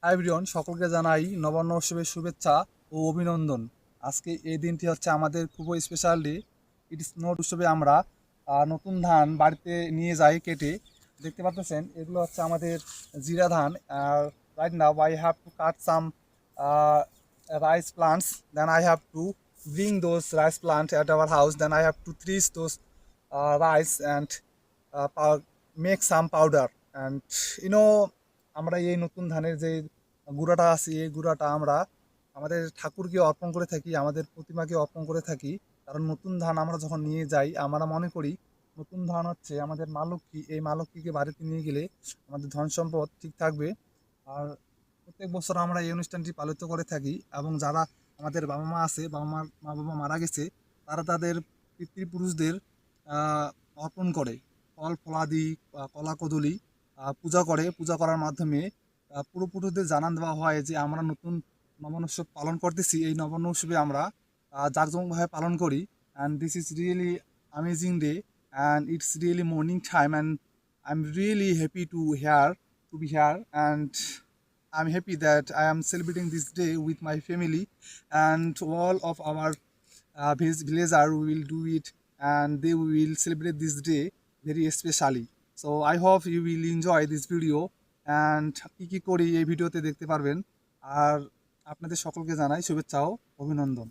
Hi everyone, সকলকে জানাই নবান্ন উৎসবের শুভেচ্ছা ও অভিনন্দন। আজকে এই দিনটি হচ্ছে আমাদের খুবই special day. It is not উৎসবে আমরা নতুন ধান বাড়িতে নিয়ে যাই কেটে। দেখতে পাচ্ছেন এগুলো হচ্ছে আমাদের জিরা ধান। আর right now I have to cut some rice plants, then I have to bring those rice plants at our house, then I have to thresh those rice and make some powder. And you know, আমরা এই নতুন ধানের যে গুঁড়াটা আছে এই গুঁড়াটা আমরা আমাদের ঠাকুরকে অর্পণ করে থাকি, আমাদের প্রতিমাকে অর্পণ করে থাকি। কারণ নতুন ধান আমরা যখন নিয়ে যাই আমরা মনে করি নতুন ধান হচ্ছে আমাদের মা লক্ষ্মী, এই মা লক্ষ্মীকে বাড়িতে নিয়ে গেলে আমাদের ধন সম্পদ ঠিক থাকবে। আর প্রত্যেক বছর আমরা এই অনুষ্ঠানটি পালিত করে থাকি এবং যারা আমাদের বাবা মা আছে, মা বাবা মারা গেছে, তারা তাদের পিতৃপুরুষদের অর্পণ করে ফল ফলাদি কলা কদলী পূজা করে। পূজা করার মাধ্যমে পূর্বপুরুষদের জানান দেওয়া হয় যে আমরা নতুন নবান্ন উৎসব পালন করতেছি। এই নবান্ন উৎসবে আমরা জাঁকজমকভাবে পালন করি। And this is really amazing day and it's really morning time and I am really happy to be here, and I'm happy that I am celebrating this day with my family, and all of our villager will do it, and they will celebrate this day very especially. So I hope you will enjoy this video, and কি কি করি এই ভিডিওতে দেখতে পারবেন। আর আপনাদের সকলকে জানাই শুভেচ্ছা ও অভিনন্দন।